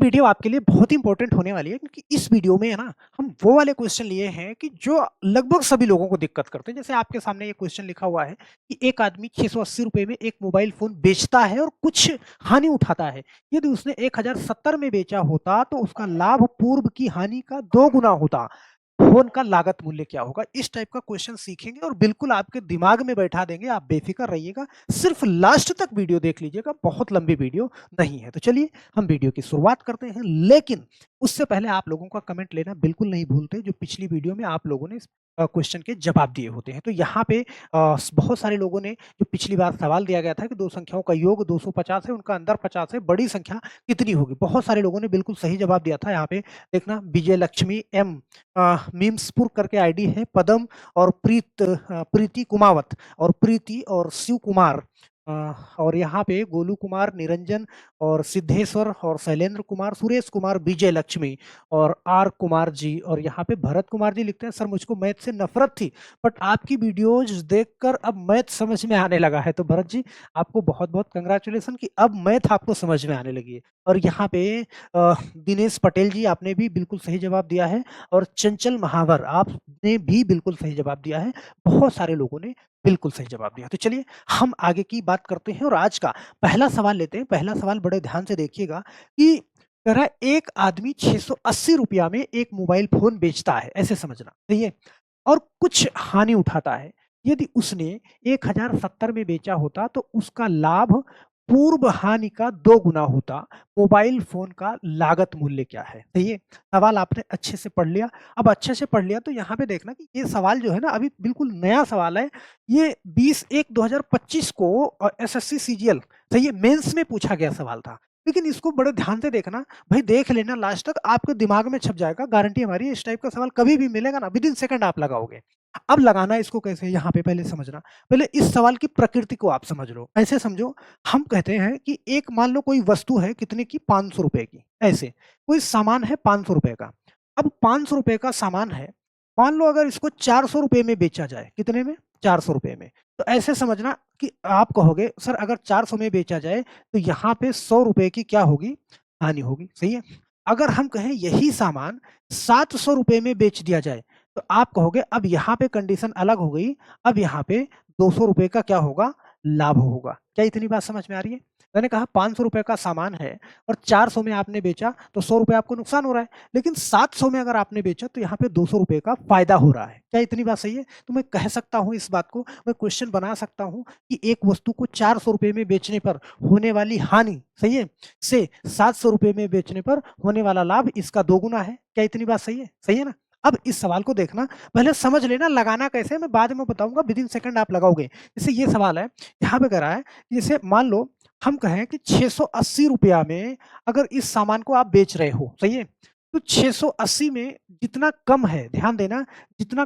Video आपके लिए बहुत ही इंपॉर्टेंट होने वाली है क्योंकि इस वीडियो में है ना हम वो वाले क्वेश्चन लिए हैं कि जो लगभग सभी लोगों को दिक्कत करते हैं। जैसे आपके सामने ये क्वेश्चन लिखा हुआ है कि एक आदमी 680 रुपए में एक मोबाइल फोन बेचता है और कुछ हानि उठाता है। यदि उसने 1070 में बेचा होता तो उसका लाभ पूर्व की हानि का 2 गुना होता। फोन का लागत मूल्य क्या होगा? इस टाइप का क्वेश्चन सीखेंगे और बिल्कुल आपके दिमाग में बैठा देंगे। आप बेफिक्र रहिएगा, सिर्फ लास्ट तक वीडियो देख लीजिएगा, बहुत लंबी वीडियो नहीं है। तो चलिए हम वीडियो की शुरुआत करते हैं, लेकिन उससे पहले आप लोगों का कमेंट लेना बिल्कुल नहीं भूलते जो पिछली वीडियो में आप लोगों ने क्वेश्चन के जवाब दिए होते हैं। तो यहाँ पे बहुत सारे लोगों ने, जो पिछली बार सवाल दिया गया था कि दो संख्याओं का योग 250 है, उनका अंदर 50 है, बड़ी संख्या कितनी होगी? बहुत सारे लोगों ने बिल्कुल सही जवाब दिया था। यहाँ पे देखना, विजय लक्ष्मी एम मीम्सपुर करके आईडी है, पदम और प्रीति कुमावत और प्रीति और शिव कुमार, और यहाँ पे गोलू कुमार, निरंजन और सिद्धेश्वर और शैलेंद्र कुमार, सुरेश कुमार, विजय लक्ष्मी और आर कुमार जी, और यहाँ पे भरत कुमार जी लिखते हैं, सर मुझको मैथ से नफरत थी बट आपकी वीडियोज देखकर अब मैथ समझ में आने लगा है। तो भरत जी, आपको बहुत बहुत कंग्रेचुलेसन कि अब मैथ आपको समझ में आने लगी है। और यहाँ पे दिनेश पटेल जी, आपने भी बिल्कुल सही जवाब दिया है, और चंचल महावर, आपने भी बिल्कुल सही जवाब दिया है। बहुत सारे लोगों ने बिल्कुल सही जवाब दिया। तो चलिए हम आगे की बात करते हैं और आज का पहला सवाल लेते हैं। पहला सवाल बड़े ध्यान से देखिएगा कि कह रहा है एक आदमी 680 रुपया में एक मोबाइल फोन बेचता है, ऐसे समझना, सही है, और कुछ हानि उठाता है। यदि उसने 1070 में बेचा होता तो उसका लाभ पूर्व हानि का 2 गुना होता। मोबाइल फोन का लागत मूल्य क्या है? सही है, सवाल आपने अच्छे से पढ़ लिया। अब अच्छे से पढ़ लिया तो यहाँ पे देखना कि ये सवाल जो है ना, अभी बिल्कुल नया सवाल है। ये 20/1/2025 को एसएससी सीजीएल, सही है, मेंस में पूछा गया सवाल था। लेकिन इसको बड़े ध्यान से देखना भाई, देख लेना लास्ट तक, आपके दिमाग में छप जाएगा, गारंटी हमारी है। इस टाइप का सवाल कभी भी मिलेगा ना, विद इन सेकंड आप लगाओगे। अब लगाना इसको कैसे, यहाँ पे पहले समझना। पहले इस सवाल की प्रकृति को आप समझ लो। ऐसे समझो, हम कहते हैं कि एक, मान लो कोई वस्तु है कितने की, 500 रुपए की। ऐसे कोई सामान है 500 रुपए का। अब 500 रुपए का सामान है, मान लो अगर इसको 400 रुपए में बेचा जाए, कितने में? 400 रुपए में। तो ऐसे समझना कि आप कहोगे सर अगर 400 में बेचा जाए तो यहाँ पे 100 रुपए की क्या होगी? हानि होगी, सही है। अगर हम कहें यही सामान 700 रुपए में बेच दिया जाए तो आप कहोगे अब यहाँ पे कंडीशन अलग हो गई, अब यहाँ पे 200 रुपए का क्या होगा? लाभ होगा। क्या इतनी बात समझ में आ रही है? मैंने कहा 500 रुपए का सामान है और 400 में आपने बेचा तो 100 रुपए आपको नुकसान हो रहा है, लेकिन 700 में अगर आपने बेचा तो यहाँ पे 200 रुपए का फायदा हो रहा है। क्या इतनी बात सही है? तो मैं कह सकता हूँ इस बात को, मैं क्वेश्चन बना सकता हूँ कि एक वस्तु को 400 रुपए में बेचने पर होने वाली हानि, सही है, से 700 रुपए में बेचने पर होने वाला लाभ इसका 2 गुना है। क्या इतनी बात सही है? सही है ना? अब इस सवाल को देखना, पहले समझ लेना, लगाना कैसे मैं बाद में बताऊंगा, विद इन सेकंड आप लगाओगे। जैसे ये सवाल है, यहाँ पे कह रहा है, जैसे मान लो हम कहें कि 680 रुपया में अगर इस सामान को आप बेच रहे हो, सही है, तो 680 में जितना कम है, ध्यान देना, जितना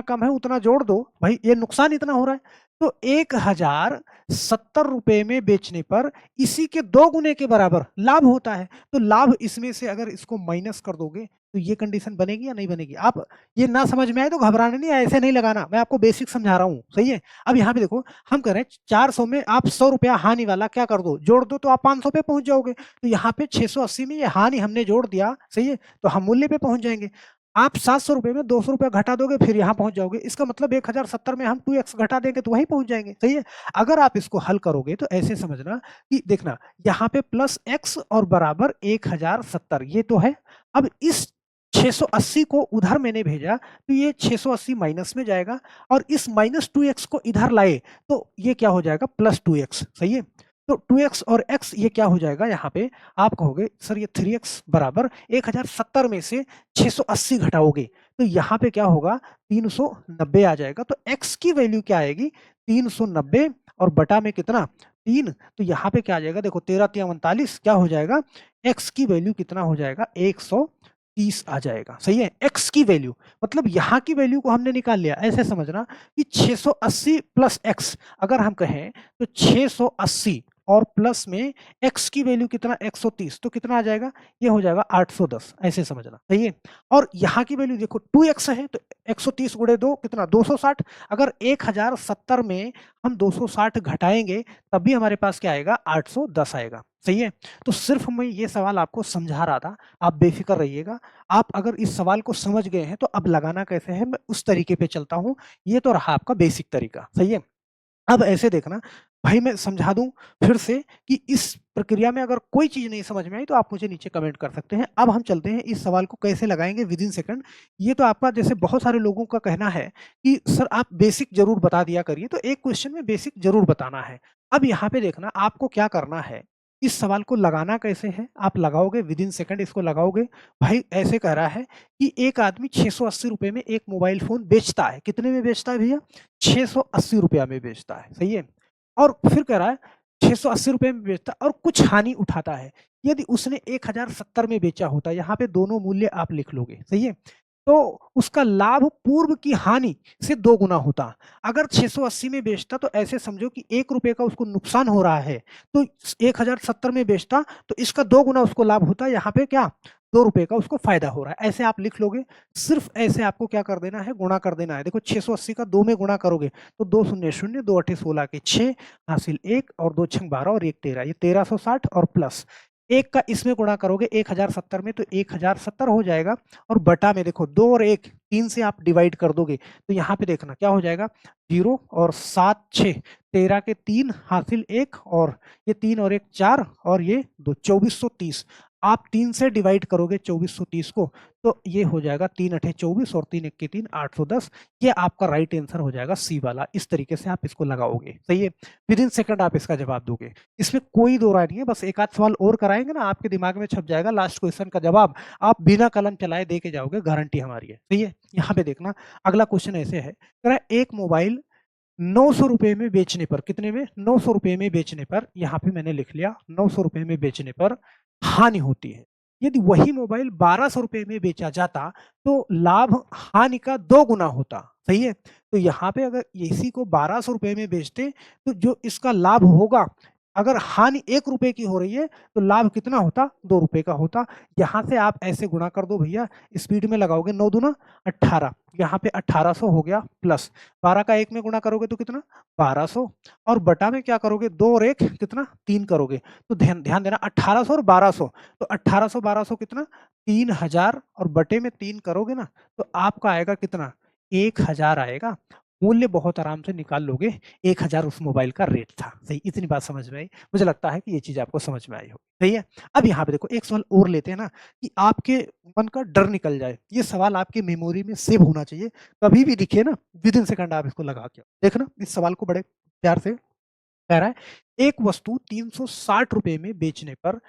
कम है उतना जोड़ दो भाई, ये नुकसान इतना हो रहा है। तो 1070 रुपए में बेचने पर इसी के 2 गुने के बराबर लाभ होता है। तो लाभ इसमें से अगर इसको माइनस कर दोगे तो ये कंडीशन बनेगी या नहीं बनेगी? आप ये ना समझ में आए तो घबराना नहीं, ऐसे नहीं लगाना, मैं आपको बेसिक समझा रहा हूँ, सही है। अब यहाँ पे देखो, हम कह रहे हैं 400 में आप 100 रुपया हानि वाला क्या कर दो, जोड़ दो, तो आप 500 पे पहुंच जाओगे। तो यहाँ पे 680 में ये हानि हमने जोड़ दिया, सही है, तो हम मूल्य पे पहुंच जाएंगे। आप 700 रुपए में 200 रुपया घटा दोगे, फिर यहाँ पहुंच जाओगे। इसका मतलब 1070 में हम 2x घटा देंगे तो वहीं पहुंच जाएंगे, सही है। अगर आप इसको हल करोगे तो ऐसे समझना कि देखना, यहाँ पे प्लस x और बराबर 1070, ये तो है। अब इस 680 को उधर मैंने भेजा तो ये 680 माइनस में जाएगा, और इस माइनस 2x को इधर लाए तो ये क्या हो जाएगा? प्लस 2x, सही है। तो 2x और x ये क्या हो जाएगा? यहाँ पे आप कहोगे सर ये 3x बराबर 1070 में से 680 घटाओगे तो यहाँ पे क्या होगा? 390 आ जाएगा। तो x की वैल्यू क्या आएगी? 390, और बटा में कितना? 3। तो यहाँ पे क्या आ जाएगा? देखो 13 3 39, क्या हो जाएगा? x की वैल्यू कितना हो जाएगा? 130 आ जाएगा, सही है। x की वैल्यू मतलब यहाँ की वैल्यू को हमने निकाल लिया। ऐसे समझना कि 680 प्लस x, अगर हम कहें तो 680 और प्लस में x की वैल्यू कितना 130, तो कितना आ जाएगा, ये हो जाएगा 810, ऐसे समझना, सही है। और यहाँ की वैल्यू देखो 2x है तो 130 गुणे 2 कितना 260, अगर 1070 में हम 260 घटाएंगे तब भी हमारे पास क्या आएगा 810 आएगा, सही है। तो सिर्फ मैं ये सवाल आपको समझा रहा था, आप बेफिक्र रहिएगा। आप अगर इस सवाल को समझ गए हैं तो अब लगाना कैसे है मैं उस तरीके पे चलता हूँ। ये तो रहा आपका बेसिक तरीका, सही है। अब ऐसे देखना, भाई मैं समझा दूं फिर से कि इस प्रक्रिया में अगर कोई चीज नहीं समझ में आई तो आप मुझे नीचे कमेंट कर सकते हैं। अब हम चलते हैं इस सवाल को कैसे लगाएंगे विद इन सेकंड। ये तो आपका जैसे बहुत सारे लोगों का कहना है कि सर आप बेसिक जरूर बता दिया करिए, तो एक क्वेश्चन में बेसिक जरूर बताना है। अब यहाँ पे देखना आपको क्या करना है, इस सवाल को लगाना कैसे है, आप लगाओगे विद इन सेकंड इसको लगाओगे। भाई ऐसे कह रहा है कि एक आदमी 680 रुपए में एक मोबाइल फोन बेचता है, कितने में बेचता है भैया, 680 रुपया में बेचता है, सही है। और फिर कह रहा है 680 रुपए में बेचता है और कुछ हानि उठाता है। यदि उसने 1070 में बेचा होता, यहाँ पे दोनों मूल्य आप लिख लोगे, सही है, तो उसका लाभ पूर्व की हानि से 2 गुना होता। अगर 680 में बेचता तो ऐसे समझो कि 1 रुपए का उसको नुकसान हो रहा है, तो 1070 में बेचता तो इसका 2 गुना उसको लाभ होता, यहाँ पे क्या 2 रुपए का उसको फायदा हो रहा है, ऐसे आप लिख लोगे। सिर्फ ऐसे आपको क्या कर देना है, गुणा कर देना है। देखो 680 का 2 में गुणा करोगे तो 2 शून्य शून्य, 2 अठे 16 के 6 हासिल 1 और 2 छंग 12 और 1 13, ये 1360 और प्लस एक का इसमें गुणा करोगे 1070 में तो 1070 हो जाएगा। और बटा में देखो 2 और 1 3 से आप डिवाइड कर दोगे तो यहाँ पे देखना क्या हो जाएगा 0 और 7 6 13 के 3 हासिल 1 और ये 3 और 1 4 और ये 2 2430। आप 3 से डिवाइड करोगे 2430 को तो ये हो जाएगा 3 अठे 24 और 3 एक के 3 810। ये आपका राइट आंसर हो जाएगा सी वाला। इस तरीके से आप इसको लगाओगे, सही है। विद इन सेकंड आप इसका जवाब दोगे, इसमें कोई दो राय नहीं है। बस एक आध सवाल और कराएंगे ना, आपके दिमाग में छप जाएगा लास्ट क्वेश्चन का जवाब, आप बिना कलम चलाए दे के जाओगे, गारंटी हमारी है, सही है। यहाँ पे देखना अगला क्वेश्चन ऐसे है, एक मोबाइल 900 रुपए में बेचने पर, कितने में 900 रुपए में बेचने पर, यहाँ पे मैंने लिख लिया 900 रुपए में बेचने पर हानि होती है। यदि वही मोबाइल 1200 रुपए में बेचा जाता तो लाभ हानि का 2 गुना होता, सही है। तो यहाँ पे अगर इसी को 1200 रुपए में बेचते तो जो इसका लाभ होगा, अगर हानि 1 रुपए की हो रही है तो लाभ कितना होता 2 रुपए का होता। यहाँ से आप ऐसे गुणा कर दो भैया, स्पीड में लगाओगे 9 दूना 18, यहाँ पे 1800 हो गया प्लस 12 का 1 में गुणा करोगे तो कितना 1200 और बटा में क्या करोगे 2 और 1 कितना 3 करोगे। तो ध्यान ध्यान देना 1800 और 1200, तो 1800 1200 कितना 3000 और बटे में 3 करोगे ना तो आपका आएगा कितना 1000 आएगा। मूल्य बहुत आराम से निकाल लोगे, 1000 उस मोबाइल का रेट था, सही। इतनी बात समझ में आई, मुझे लगता है कि ये चीज आपको समझ में आई हो, सही है। अब यहाँ पे देखो एक सवाल और लेते हैं ना कि आपके मन का डर निकल जाए। ये सवाल आपके मेमोरी में सेव होना चाहिए, कभी भी दिखे ना विद इन सेकंड आप इसको लगा के देखना। इस सवाल को बड़े प्यार से कह रहा है, एक वस्तु 360 रुपए में बेचने पर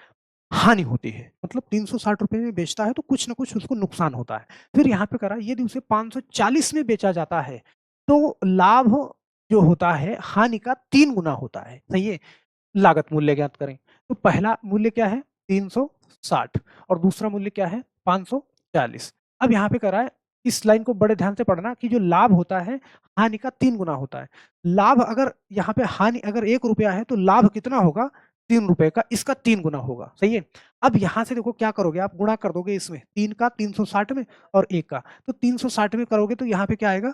हानि होती है, मतलब 360 रुपए में बेचता है तो कुछ ना कुछ उसको नुकसान होता है। फिर यहाँ पे करा यदि उसे 540 में बेचा जाता है तो लाभ जो होता है हानि का 3 गुना होता है, सही है। लागत मूल्य ज्ञात करें, तो पहला मूल्य क्या है 360 और दूसरा मूल्य क्या है 540। अब यहाँ पे करा है, इस लाइन को बड़े ध्यान से पढ़ना कि जो लाभ होता है हानि का 3 गुना होता है। लाभ अगर यहाँ पे हानि अगर 1 रुपया है तो लाभ कितना होगा 3 रुपए का, इसका 3 गुना होगा, सही है। अब यहाँ से देखो क्या करोगे, आप गुणा कर दोगे इसमें 3 का 360 में और 1 का, तो 360 में करोगे तो यहाँ पे क्या आएगा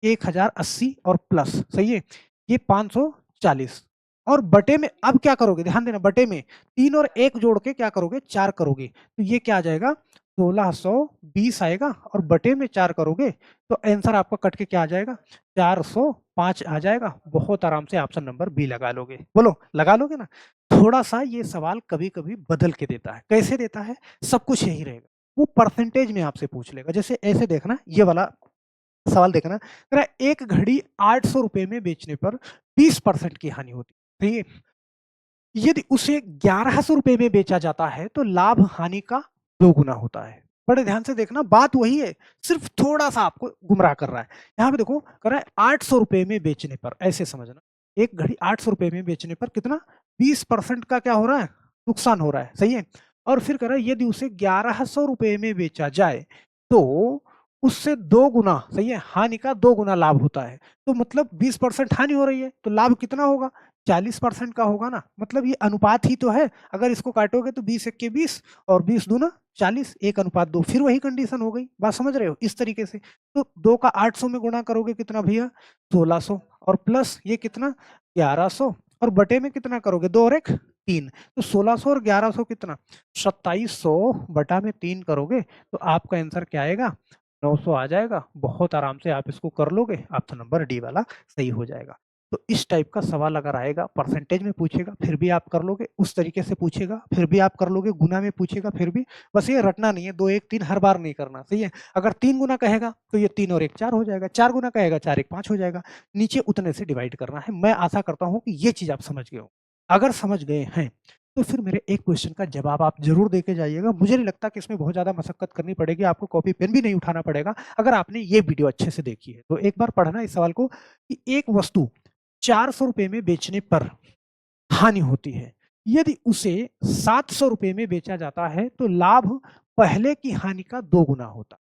1080 और प्लस, सही है, ये 540 और बटे में अब क्या करोगे, ध्यान देना बटे में 3 और 1 जोड़ के क्या करोगे 4 करोगे, तो ये क्या आ जाएगा 1620 आएगा और बटे में 4 करोगे तो आंसर आपका कट के क्या आ जाएगा 405 आ जाएगा। बहुत आराम से ऑप्शन नंबर बी लगा लोगे, बोलो लगा लोगे ना। थोड़ा सा ये सवाल कभी कभी बदल के देता है, कैसे देता है, सब कुछ यही रहेगा, वो परसेंटेज में आपसे पूछ लेगा। जैसे ऐसे देखना, ये वाला सवाल देखना, एक घड़ी 800 रुपए में बेचने पर 20% की हानि होती है, ठीक है। यदि उसे 1100 रुपए में बेचा जाता है तो लाभ हानि का 2 गुना होता है। बड़े ध्यान से देखना, बात वही है, सिर्फ थोड़ा सा आपको गुमराह कर रहा है। यहाँ पे देखो कर रहा है 800 रुपए में बेचने पर, ऐसे समझना एक घड़ी 800 रुपए में बेचने पर कितना 20% का क्या हो रहा है नुकसान हो रहा है, सही है। और फिर कह रहा है यदि उसे 1100 रुपए में बेचा जाए तो उससे 2 गुना, सही है, हानि का 2 गुना लाभ होता है। तो मतलब 20% हानि हो रही है तो लाभ कितना होगा 40% का होगा ना, मतलब ये अनुपात ही तो है। अगर इसको काटोगे तो 20 एक्के 20 और 20 दूना 40, 1:2, फिर वही कंडीशन हो गई। बात समझ रहे हो? इस तरीके से। तो 2 का 800 में गुणा करोगे कितना भैया? 1600, और प्लस ये कितना? 1100, और बटे में कितना करोगे? 2 और 1 3। तो 1600 और 1100 कितना? 2700 बटा में 3 करोगे तो आपका आंसर क्या आएगा? 900 आ जाएगा। बहुत आराम से आप इसको कर लोगे, आपका नंबर डी वाला सही हो जाएगा। तो इस टाइप का सवाल अगर आएगा, परसेंटेज में पूछेगा फिर भी आप कर लोगे, उस तरीके से पूछेगा फिर भी आप कर लोगे, गुना में पूछेगा फिर भी। बस ये रटना नहीं है, 2 1 3 हर बार नहीं करना, सही है? अगर 3 गुना कहेगा तो ये 3 और 1 4 हो जाएगा, 4 गुना कहेगा 4 1 5 हो जाएगा। नीचे उतने से डिवाइड करना है। मैं आशा करता हूँ कि ये चीज़ आप समझ गए हो। अगर समझ गए हैं तो फिर मेरे एक क्वेश्चन का जवाब आप ज़रूर दे के जाइएगा। मुझे नहीं लगता कि इसमें बहुत ज़्यादा मशक्कत करनी पड़ेगी, आपको कॉपी पेन भी नहीं उठाना पड़ेगा, अगर आपने ये वीडियो अच्छे से देखी है। तो एक बार पढ़ना इस सवाल को कि एक वस्तु 400 रुपए में बेचने पर हानि होती है। यदि उसे 700 रुपए में बेचा जाता है तो लाभ पहले की हानि का 2 गुना होता है।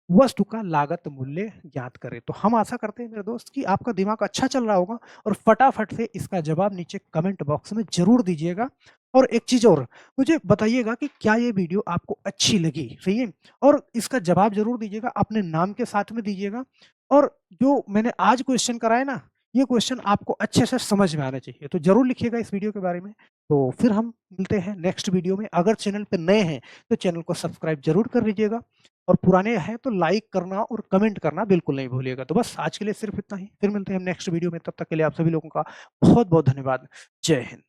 वस्तु का लागत मूल्य ज्ञात करें। तो हम आशा करते हैं मेरे दोस्त कि आपका दिमाग अच्छा चल रहा होगा और फटाफट से इसका जवाब नीचे कमेंट बॉक्स में ज़रूर दीजिएगा। और एक चीज़ और, मुझे बताइएगा कि क्या ये वीडियो आपको अच्छी लगी, सही है? और इसका जवाब ज़रूर दीजिएगा, अपने नाम के साथ में दीजिएगा। और जो मैंने आज क्वेश्चन कराए ना, ये क्वेश्चन आपको अच्छे से समझ में आना चाहिए, तो ज़रूर लिखिएगा इस वीडियो के बारे में। तो फिर हम मिलते हैं नेक्स्ट वीडियो में। अगर चैनल पे नए हैं, तो चैनल को सब्सक्राइब ज़रूर कर लीजिएगा, और पुराने हैं तो लाइक करना और कमेंट करना बिल्कुल नहीं भूलिएगा। तो बस आज के लिए सिर्फ इतना ही, फिर मिलते हैं हम नेक्स्ट वीडियो में, तब तक के लिए आप सभी लोगों का बहुत-बहुत धन्यवाद। जय हिंद।